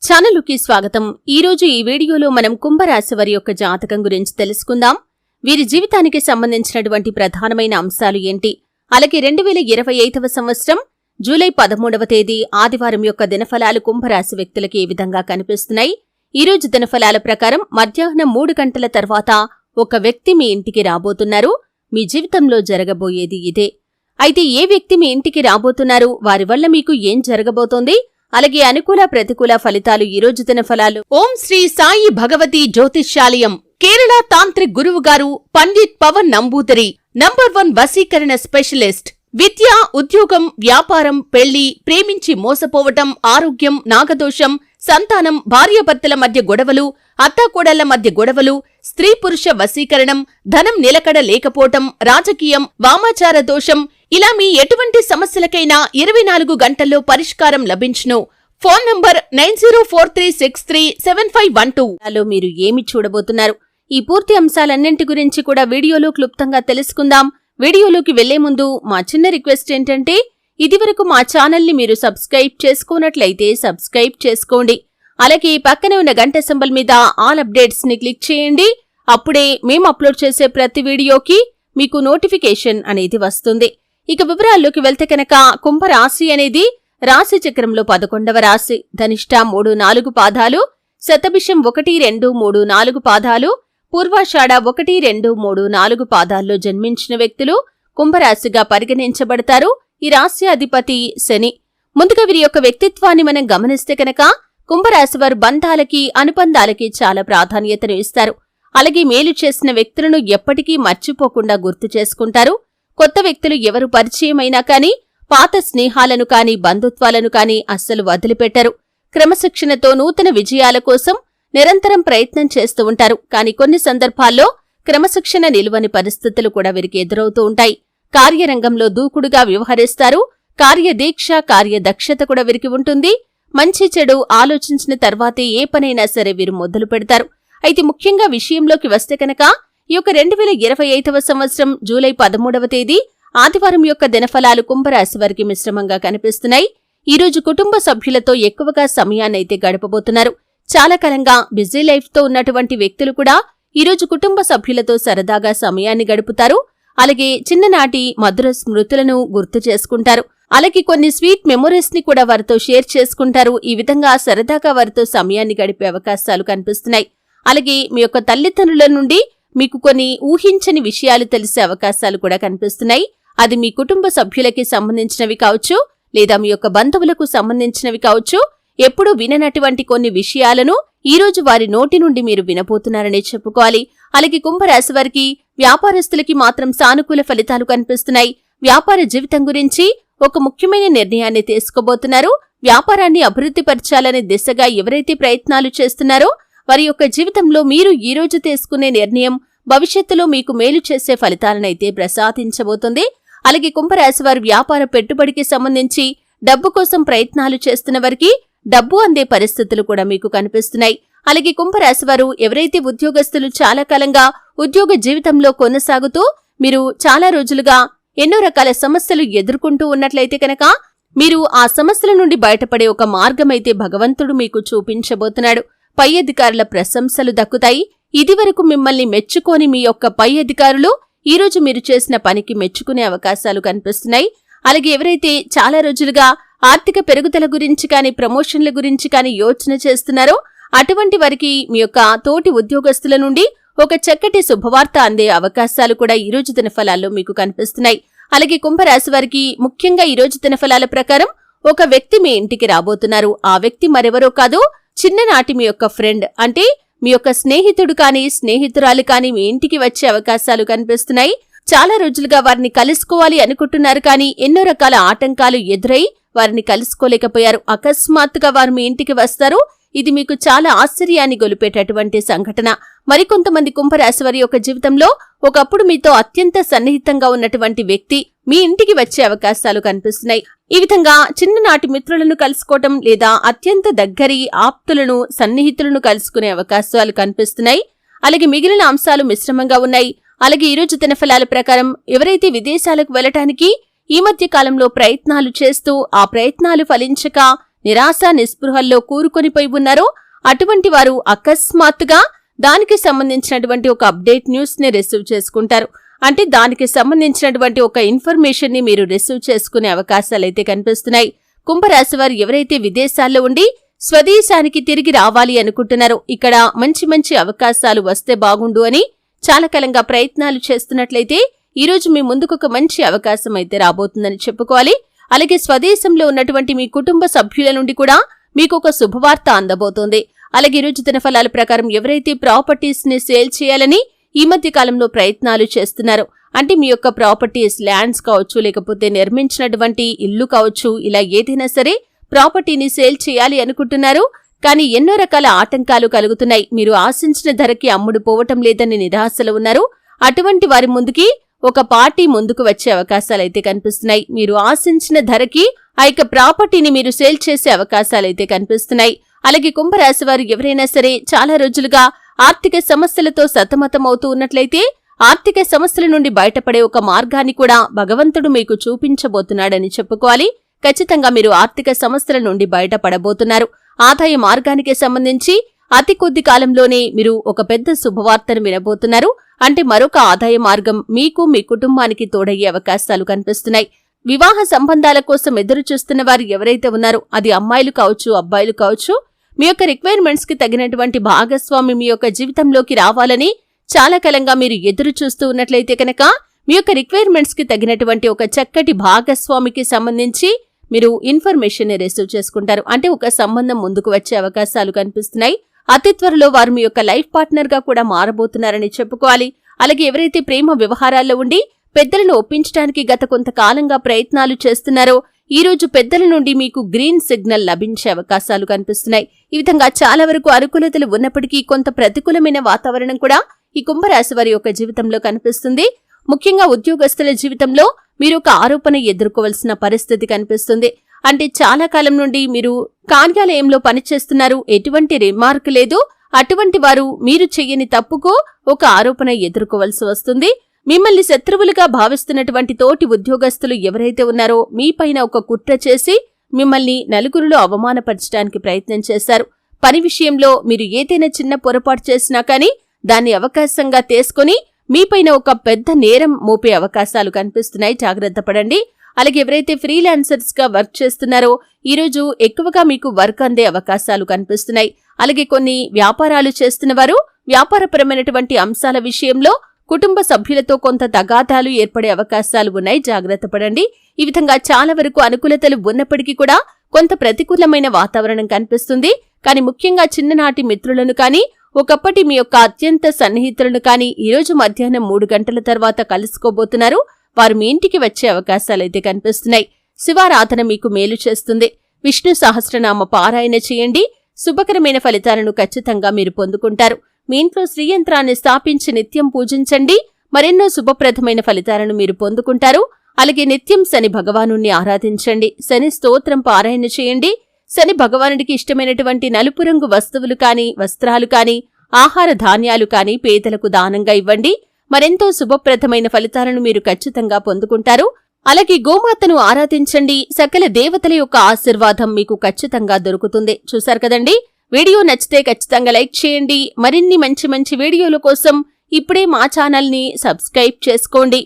ఛానలుకి స్వాగతం. ఈరోజు ఈ వీడియోలో మనం కుంభరాశి వారి యొక్క జాతకం గురించి తెలుసుకుందాం. వీరి జీవితానికి సంబంధించినటువంటి ప్రధానమైన అంశాలు ఏంటి, అలాగే 2025వ సంవత్సరం జూలై 13వ తేదీ ఆదివారం యొక్క దినఫలాలు కుంభరాశి వ్యక్తులకి ఏ విధంగా కనిపిస్తున్నాయి. ఈరోజు దినఫలాల ప్రకారం మధ్యాహ్నం 3 గంటల తర్వాత ఒక వ్యక్తి మీ ఇంటికి రాబోతున్నారు. మీ జీవితంలో జరగబోయేది ఇదే. అయితే ఏ వ్యక్తి మీ ఇంటికి రాబోతున్నారు, వారి వల్ల మీకు ఏం జరగబోతోంది, అలాగే అనుకూల ప్రతికూల ఫలితాలు ఈరోజు దినఫలాలు. ఓం శ్రీ సాయి భగవతి జ్యోతిష్యాలయం, కేరళ తాంత్రిక్ గురువు గారు పండిత్ పవన్ నంబూదరి, నంబర్ 1 వశీకరణ స్పెషలిస్ట్. విద్య, ఉద్యోగం, వ్యాపారం, పెళ్లి, ప్రేమించి మోసపోవటం, ఆరోగ్యం, నాగదోషం, సంతానం, భార్యాభర్తల మధ్య గొడవలు, అత్తాకోడళ్ల మధ్య గొడవలు, స్త్రీ పురుష వశీకరణం, ధనం నిలకడ లేకపోవటం, రాజకీయం, వామాచార దోషం, ఇలా మీ ఎటువంటి సమస్యలకైనా 24 గంటల్లో పరిష్కారం లభించును. ఫోన్ నంబర్ 9043637512 లో మీరు ఏమి చూడబోతున్నారు, ఈ పూర్తి అంశాలన్నింటి గురించి కూడా వీడియోలో క్లుప్తంగా తెలుసుకుందాం. వీడియోలోకి వెళ్లే ముందు మా చిన్న రిక్వెస్ట్ ఏంటంటే, ఇదివరకు మా ఛానల్ని మీరు సబ్స్క్రైబ్ చేసుకోనట్లయితే సబ్స్క్రైబ్ చేసుకోండి. అలాగే పక్కనే ఉన్న గంట సింబల్ మీద ఆల్ అప్డేట్స్ ని క్లిక్ చేయండి. అప్పుడే మేము అప్లోడ్ చేసే ప్రతి వీడియోకి మీకు నోటిఫికేషన్ అనేది వస్తుంది. ఇక వివరాల్లోకి వెళ్తే కనుక, కుంభరాశి అనేది రాశి చక్రంలో 11వ రాశి. ధనిష్ట 3-4 పాదాలు, శతభిషం 1-2-3-4 పాదాలు, పూర్వాషాఢ 1-2-3-4 పాదాల్లో జన్మించిన వ్యక్తులు కుంభరాశిగా పరిగణించబడతారు. ఈ రాశి అధిపతి శని. ముందుగా వీరి యొక్క వ్యక్తిత్వాన్ని మనం గమనిస్తే కనుక, కుంభరాశి వారు బంధాలకి, అనుబంధాలకి చాలా ప్రాధాన్యతను ఇస్తారు. అలాగే మేలు చేసిన వ్యక్తులను ఎప్పటికీ మర్చిపోకుండా గుర్తు చేసుకుంటారు. కొత్త వ్యక్తులు ఎవరు పరిచయమైనా కానీ పాత స్నేహాలను కానీ బంధుత్వాలను కానీ అస్సలు వదిలిపెట్టరు. క్రమశిక్షణతో నూతన విజయాల కోసం నిరంతరం ప్రయత్నం చేస్తూ ఉంటారు. కానీ కొన్ని సందర్భాల్లో క్రమశిక్షణ నిలువని పరిస్థితులు కూడా వీరికి ఎదురవుతూ ఉంటాయి. కార్యరంగంలో దూకుడుగా వ్యవహరిస్తారు. కార్యదీక్ష, కార్యదక్షత కూడా వీరికి ఉంటుంది. మంచి చెడు ఆలోచించిన తర్వాతే ఏ పనైనా సరే వీరు మొదలు పెడతారు. అయితే ముఖ్యంగా విషయంలోకి వస్తే కనుక, ఈ యొక్క 2025వ సంవత్సరం జూలై 13వ తేదీ ఆదివారం యొక్క దినఫలాలు కుంభరాశి వారికి మిశ్రమంగా కనిపిస్తున్నాయి. ఈరోజు కుటుంబ సభ్యులతో ఎక్కువగా సమయాన్నైతే గడపబోతున్నారు. చాలా కాలంగా బిజీ లైఫ్ తో ఉన్నటువంటి వ్యక్తులు కూడా ఈరోజు కుటుంబ సభ్యులతో సరదాగా సమయాన్ని గడుపుతారు. అలాగే చిన్ననాటి మధుర స్మృతులను గుర్తు చేసుకుంటారు. అలాగే కొన్ని స్వీట్ మెమొరీస్ ని కూడా వారితో షేర్ చేసుకుంటారు. ఈ విధంగా సరదాగా వారితో సమయాన్ని గడిపే అవకాశాలు కనిపిస్తున్నాయి. అలాగే మీ యొక్క తల్లిదండ్రుల నుండి మీకు కొన్ని ఊహించని విషయాలు తెలిసే అవకాశాలు కూడా కనిపిస్తున్నాయి. అది మీ కుటుంబ సభ్యులకి సంబంధించినవి కావచ్చు, లేదా మీ యొక్క బంధువులకు సంబంధించినవి కావచ్చు. ఎప్పుడూ విననటువంటి కొన్ని విషయాలను ఈరోజు వారి నోటి నుండి మీరు వినబోతున్నారని చెప్పుకోవాలి. అలాగే కుంభరాశి వారికి, వ్యాపారస్తులకి మాత్రం సానుకూల ఫలితాలు కనిపిస్తున్నాయి. వ్యాపార జీవితం గురించి ఒక ముఖ్యమైన నిర్ణయాన్ని తీసుకోబోతున్నారు. వ్యాపారాన్ని అభివృద్ధి పరచాలనే దిశగా ఎవరైతే ప్రయత్నాలు చేస్తున్నారో వారి యొక్క జీవితంలో మీరు ఈరోజు తీసుకునే నిర్ణయం భవిష్యత్తులో మీకు మేలు చేసే ఫలితాలనైతే ప్రసాదించబోతుంది. అలాగే కుంభరాశి వారు వ్యాపార పెట్టుబడికి సంబంధించి డబ్బు కోసం ప్రయత్నాలు చేస్తున్న వారికి డబ్బు అందే పరిస్థితులు కూడా మీకు కనిపిస్తున్నాయి. అలాగే కుంభరాశి వారు ఎవరైతే ఉద్యోగస్తులు చాలా కాలంగా ఉద్యోగ జీవితంలో కొనసాగుతూ మీరు చాలా రోజులుగా ఎన్నో రకాల సమస్యలు ఎదుర్కొంటూ ఉన్నట్లయితే కనుక, మీరు ఆ సమస్యల నుండి బయటపడే ఒక మార్గమైతే భగవంతుడు మీకు చూపించబోతున్నాడు. పై అధికారుల ప్రశంసలు దక్కుతాయి. ఇదివరకు మిమ్మల్ని మెచ్చుకోని మీ యొక్క పై అధికారులు ఈరోజు మీరు చేసిన పనికి మెచ్చుకునే అవకాశాలు కనిపిస్తున్నాయి. అలాగే ఎవరైతే చాలా రోజులుగా ఆర్థిక పెరుగుదల గురించి కానీ ప్రమోషన్ల గురించి కానీ యోచన చేస్తున్నారో అటువంటి వారికి మీ యొక్క తోటి ఉద్యోగస్తుల నుండి ఒక చక్కటి శుభవార్త అందే అవకాశాలు కూడా ఈరోజు దినఫలాల్లో మీకు కనిపిస్తున్నాయి. అలాగే కుంభరాశి వారికి ముఖ్యంగా ఈరోజు దినఫలాల ప్రకారం ఒక వ్యక్తి మీ ఇంటికి రాబోతున్నారు. ఆ వ్యక్తి మరెవరో కాదు, చిన్ననాటి మీ యొక్క ఫ్రెండ్, అంటే మీ యొక్క స్నేహితుడు కానీ స్నేహితురాలు కానీ మీ ఇంటికి వచ్చే అవకాశాలు కనిపిస్తున్నాయి. చాలా రోజులుగా వారిని కలుసుకోవాలి అనుకుంటున్నారు, కానీ ఎన్నో రకాల ఆటంకాలు ఎదురై వారిని కలుసుకోలేకపోయారు. అకస్మాత్తుగా వారు మీ ఇంటికి వస్తారు. ఇది మీకు చాలా ఆశ్చర్యాన్ని గొలిపేటటువంటి సంఘటన. మరికొంతమంది కుంభరాశి వారి యొక్క జీవితంలో ఒకప్పుడు మీతో అత్యంత సన్నిహితంగా ఉన్నటువంటి వ్యక్తి మీ ఇంటికి వచ్చే అవకాశాలు కనిపిస్తున్నాయి. ఈ విధంగా చిన్ననాటి మిత్రులను కలుసుకోవటం లేదా అత్యంత దగ్గరి ఆప్తులను, సన్నిహితులను కలుసుకునే అవకాశాలు కనిపిస్తున్నాయి. అలాగే మిగిలిన అంశాలు మిశ్రమంగా ఉన్నాయి. అలాగే ఈరోజు దినఫలాల ప్రకారం ఎవరైతే విదేశాలకు వెళ్లటానికి ఈ మధ్య కాలంలో ప్రయత్నాలు చేస్తూ ఆ ప్రయత్నాలు ఫలించక నిరాశ నిస్పృహల్లో కూరుకొనిపోయి ఉన్నారో అటువంటి వారు అకస్మాత్తుగా దానికి సంబంధించినటువంటి ఒక అప్డేట్ న్యూస్ ని రిసీవ్ చేసుకుంటారు. అంటే దానికి సంబంధించినటువంటి ఒక ఇన్ఫర్మేషన్ ని మీరు రిసీవ్ చేసుకునే అవకాశాలైతే కనిపిస్తున్నాయి. కుంభరాశి వారు ఎవరైతే విదేశాల్లో ఉండి స్వదేశానికి తిరిగి రావాలి అనుకుంటున్నారో ఇక్కడ మంచి మంచి అవకాశాలు వస్తే బాగుండు అని చాలా కాలంగా ప్రయత్నాలు చేస్తున్నట్లయితే ఈరోజు మీ ముందుకు ఒక మంచి అవకాశం అయితే రాబోతుందని చెప్పుకోవాలి. అలాగే స్వదేశంలో ఉన్నటువంటి మీ కుటుంబ సభ్యుల నుండి కూడా మీకు ఒక శుభవార్త అందబోతోంది. అలాగే ఈరోజు దినఫలాల ప్రకారం ఎవరైతే ప్రాపర్టీస్ ని సేల్ చేయాలని ఈ మధ్య కాలంలో ప్రయత్నాలు చేస్తున్నారు, అంటే మీ యొక్క ప్రాపర్టీస్ ల్యాండ్స్ కావచ్చు, లేకపోతే నిర్మించినటువంటి ఇల్లు కావచ్చు, ఇలా ఏదైనా సరే ప్రాపర్టీని సేల్ చేయాలి అనుకుంటున్నారు. కానీ ఎన్నో రకాల ఆటంకాలు కలుగుతున్నాయి. మీరు ఆశించిన ధరకి అమ్ముడు పోవటం లేదని నిరాశలో ఉన్నారు. అటువంటి వారి ముందుకి ఒక పార్టీ ముందుకు వచ్చే అవకాశాలైతే కనిపిస్తున్నాయి. మీరు ఆశించిన ధరకి ఆ యొక్క ప్రాపర్టీని మీరు సేల్ చేసే అవకాశాలైతే కనిపిస్తున్నాయి. అలాగే కుంభరాశి వారు ఎవరైనా సరే చాలా రోజులుగా ఆర్థిక సమస్యలతో సతమతమవుతూ ఉన్నట్లయితే ఆర్థిక సమస్యల నుండి బయటపడే ఒక మార్గాన్ని కూడా భగవంతుడు మీకు చూపించబోతున్నాడని చెప్పుకోవాలి. ఖచ్చితంగా మీరు ఆర్థిక సమస్యల నుండి బయటపడబోతున్నారు. ఆదాయ మార్గానికి సంబంధించి అతి కొద్ది కాలంలోనే మీరు ఒక పెద్ద శుభవార్తను వినబోతున్నారు. అంటే మరొక ఆదాయ మార్గం మీకు మీ కుటుంబానికి తోడయ్యే అవకాశాలు కనిపిస్తున్నాయి. వివాహ సంబంధాల కోసం ఎదురు చూస్తున్న వారు ఎవరైతే ఉన్నారో అది అమ్మాయిలు కావచ్చు, అబ్బాయిలు కావచ్చు, మీ యొక్క రిక్వైర్మెంట్స్ కి తగినటువంటి భాగస్వామి మీ యొక్క జీవితంలోకి రావాలని చాలా కాలంగా మీరు ఎదురు చూస్తూ ఉన్నట్లయితే కనుక మీ యొక్క రిక్వైర్మెంట్స్ కి తగినటువంటి ఒక చక్కటి భాగస్వామికి సంబంధించి మీరు ఇన్ఫర్మేషన్ రిసీవ్ చేసుకుంటారు. అంటే ఒక సంబంధం ముందుకు వచ్చే అవకాశాలు కనిపిస్తున్నాయి. అతి త్వరలో వారు మీ యొక్క లైఫ్ పార్ట్నర్ గా కూడా మారబోతున్నారని చెప్పుకోవాలి. అలాగే ఎవరైతే ప్రేమ వ్యవహారాల్లో ఉండి పెద్దలను ఒప్పించడానికి గత కొంతకాలంగా ప్రయత్నాలు చేస్తున్నారో ఈ రోజు పెద్దల నుండి మీకు గ్రీన్ సిగ్నల్ లభించే అవకాశాలు కనిపిస్తున్నాయి. ఈ విధంగా చాలా వరకు అనుకూలతలు ఉన్నప్పటికీ కొంత ప్రతికూలమైన వాతావరణం కూడా ఈ కుంభరాశి వారి యొక్క జీవితంలో కనిపిస్తుంది. ముఖ్యంగా ఉద్యోగస్తుల జీవితంలో మీరు ఒక ఆరోపణ ఎదుర్కోవాల్సిన పరిస్థితి కనిపిస్తుంది. అంటే చాలా కాలం నుండి మీరు కార్యాలయంలో పనిచేస్తున్నారు, ఎటువంటి రిమార్క్ లేదు. అటువంటి వారు మీరు చెయ్యని తప్పుకు ఒక ఆరోపణ ఎదుర్కోవాల్సి వస్తుంది. మిమ్మల్ని శత్రువులుగా భావిస్తున్నటువంటి తోటి ఉద్యోగస్తులు ఎవరైతే ఉన్నారో మీపైన ఒక కుట్ర చేసి మిమ్మల్ని నలుగురిలో అవమానపరచడానికి ప్రయత్నం చేశారు. పని విషయంలో మీరు ఏదైనా చిన్న పొరపాటు చేసినా కానీ దాన్ని అవకాశంగా తీసుకుని మీపైన ఒక పెద్ద నేరం మోపే అవకాశాలు కనిపిస్తున్నాయి. జాగ్రత్త పడండి. అలాగే ఎవరైతే ఫ్రీలాన్సర్స్ గా వర్క్ చేస్తున్నారో ఈరోజు ఎక్కువగా మీకు వర్క్ అందే అవకాశాలు కనిపిస్తున్నాయి. అలాగే కొన్ని వ్యాపారాలు చేస్తున్నవారు వ్యాపారపరమైనటువంటి అంశాల విషయంలో కుటుంబ సభ్యులతో కొంత తగాదాలు ఏర్పడే అవకాశాలు ఉన్నాయి. జాగ్రత్త పడండి. ఈ విధంగా చాలా వరకు అనుకూలతలు ఉన్నప్పటికీ కూడా కొంత ప్రతికూలమైన వాతావరణం కనిపిస్తుంది. కానీ ముఖ్యంగా చిన్ననాటి మిత్రులను కానీ ఒకప్పటి మీ యొక్క అత్యంత సన్నిహితులను కానీ ఈరోజు మధ్యాహ్నం 3 గంటల తర్వాత కలుసుకోబోతున్నారు. వారు మీ ఇంటికి వచ్చే అవకాశాలైతే కనిపిస్తున్నాయి. శివారాధన మీకు మేలు చేస్తుంది. విష్ణు సహస్రనామ పారాయణ చేయండి. శుభకరమైన ఫలితాలను ఖచ్చితంగా మీరు పొందుకుంటారు. మీ ఇంట్లో శ్రీయంత్రాన్ని స్థాపించి నిత్యం పూజించండి. మరెన్నో శుభప్రదమైన ఫలితాలను మీరు పొందుకుంటారు. అలాగే నిత్యం శని భగవానుణ్ణి ఆరాధించండి. శని స్తోత్రం పారాయణ చేయండి. శని భగవానుడికి ఇష్టమైనటువంటి నలుపు రంగు వస్తువులు కాని, వస్త్రాలు కాని, ఆహార ధాన్యాలు కాని పేదలకు దానంగా ఇవ్వండి. మరెంతో శుభప్రదమైన ఫలితాలను మీరు ఖచ్చితంగా పొందుకుంటారు. అలాగే గోమాతను ఆరాధించండి. సకల దేవతల యొక్క ఆశీర్వాదం మీకు ఖచ్చితంగా దొరుకుతుంది. చూశారు కదండి. వీడియో నచ్చితే ఖచ్చితంగా లైక్ చేయండి. మరిన్ని మంచి మంచి వీడియోల కోసం ఇప్పుడే మా ఛానల్ని సబ్స్క్రైబ్ చేసుకోండి.